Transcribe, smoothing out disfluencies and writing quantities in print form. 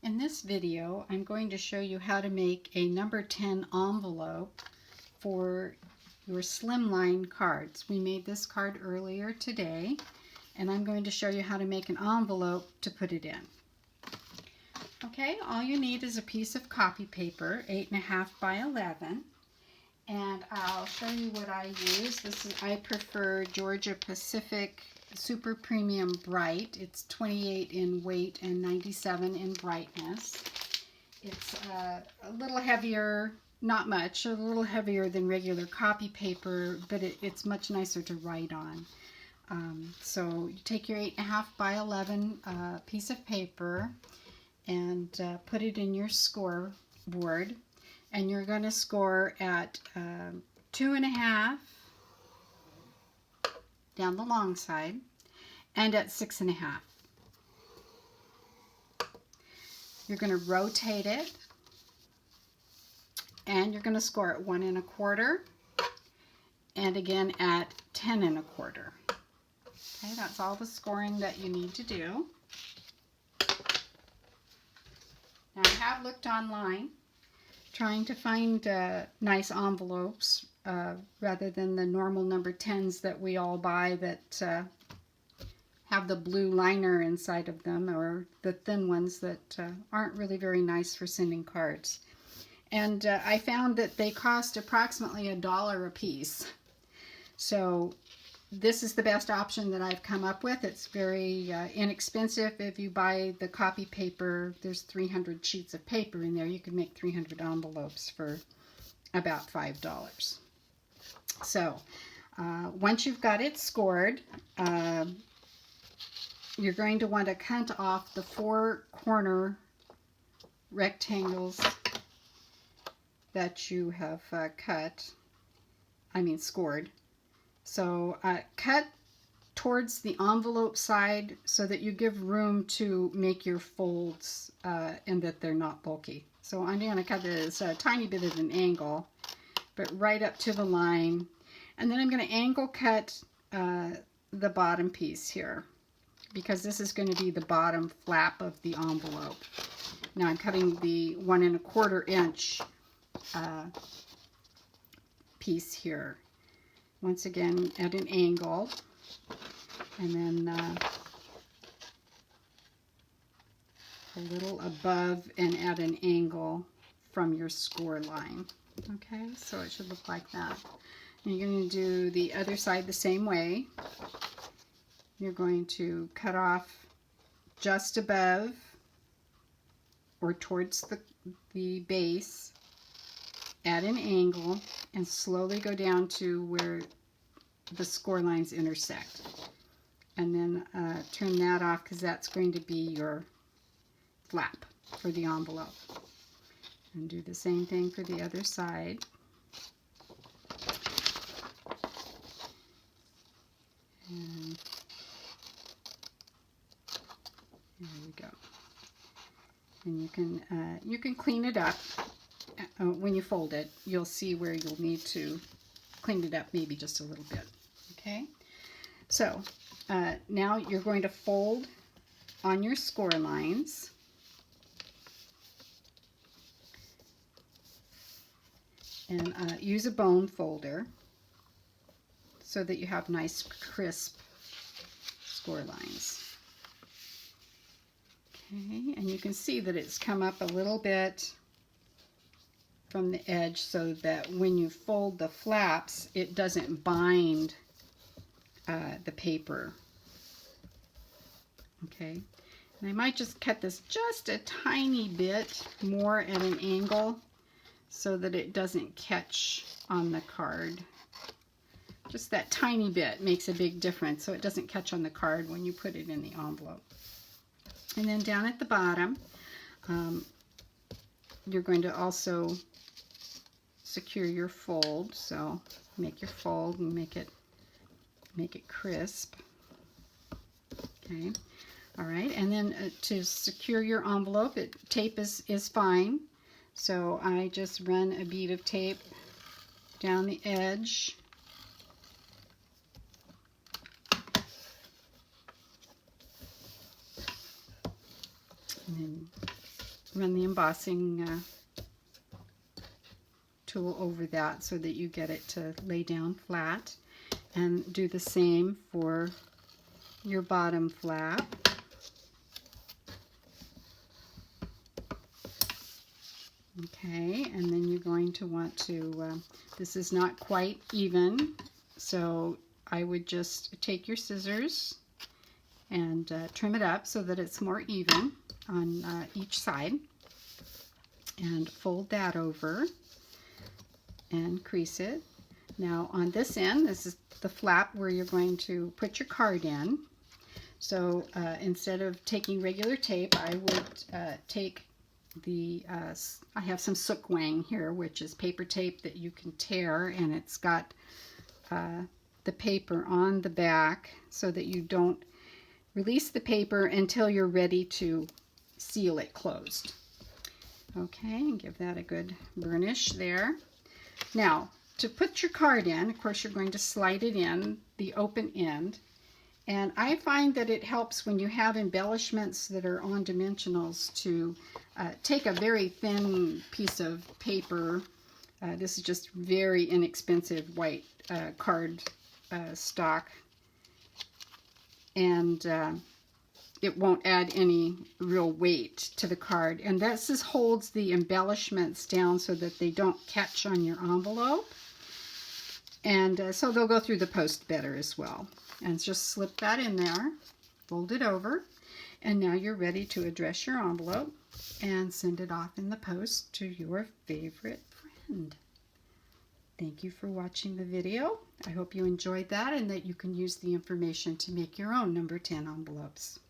In this video, I'm going to show you how to make a number 10 envelope for your slimline cards. We made this card earlier today, and I'm going to show you how to make an envelope to put it in. Okay, all you need is a piece of copy paper, 8.5 by 11, and I'll show you what I use. I prefer Georgia Pacific Super Premium Bright. It's 28 in weight and 97 in brightness. It's a little heavier, not much, a little heavier than regular copy paper, but it's much nicer to write on. So you take your 8.5 by 11 piece of paper and put it in your score board, and you're going to score at 2.5 down the long side and at 6.5. You're going to rotate it, and you're going to score at 1.25 and again at 10.25. Okay, that's all the scoring that you need to do. Now, I have looked online trying to find nice envelopes rather than the normal number 10s that we all buy that have the blue liner inside of them, or the thin ones that aren't really very nice for sending cards. And I found that they cost approximately $1 a piece. So this is the best option that I've come up with. It's very inexpensive. If you buy the copy paper, there's 300 sheets of paper in there. You can make 300 envelopes for about $5. So once you've got it scored, you're going to want to cut off the 4 corner rectangles that you have scored. So cut towards the envelope side so that you give room to make your folds and that they're not bulky. So I'm going to cut this a tiny bit at an angle, but right up to the line. And then I'm going to angle cut the bottom piece here, because this is going to be the bottom flap of the envelope. Now I'm cutting the 1.25 inch piece here. Once again at an angle, and then a little above and at an angle from your score line. Okay, so it should look like that. And you're going to do the other side the same way. You're going to cut off just above or towards the base at an angle and slowly go down to where the score lines intersect. And then turn that off, because that's going to be your flap for the envelope. And do the same thing for the other side. And there we go. And you can clean it up. When you fold it, you'll see where you'll need to clean it up maybe just a little bit. Okay, so now you're going to fold on your score lines. And use a bone folder so that you have nice crisp score lines. Okay, and you can see that it's come up a little bit from the edge so that when you fold the flaps, it doesn't bind the paper. Okay, and I might just cut this just a tiny bit more at an angle so that it doesn't catch on the card. Just that tiny bit makes a big difference, so it doesn't catch on the card when you put it in the envelope. And then down at the bottom, you're going to also secure your fold. So make your fold and make it crisp. Okay, all right. And then to secure your envelope, tape is fine. So I just run a bead of tape down the edge. And then run the embossing tool over that so that you get it to lay down flat, and do the same for your bottom flap. Okay, and then you're going to want to, this is not quite even, so I would just take your scissors and trim it up so that it's more even on each side, and fold that over and crease it. Now on this end, this is the flap where you're going to put your card in. So instead of taking regular tape, I would take I have some Sook Wang here, which is paper tape that you can tear, and it's got the paper on the back so that you don't release the paper until you're ready to seal it closed. Okay, and give that a good burnish there. Now, to put your card in, of course, you're going to slide it in the open end. And I find that it helps when you have embellishments that are on dimensionals to take a very thin piece of paper. This is just very inexpensive white card stock. And it won't add any real weight to the card. And this just holds the embellishments down so that they don't catch on your envelope. And so they'll go through the post better as well. And just slip that in there, fold it over, and now you're ready to address your envelope and send it off in the post to your favorite friend. Thank you for watching the video. I hope you enjoyed that and that you can use the information to make your own number 10 envelopes.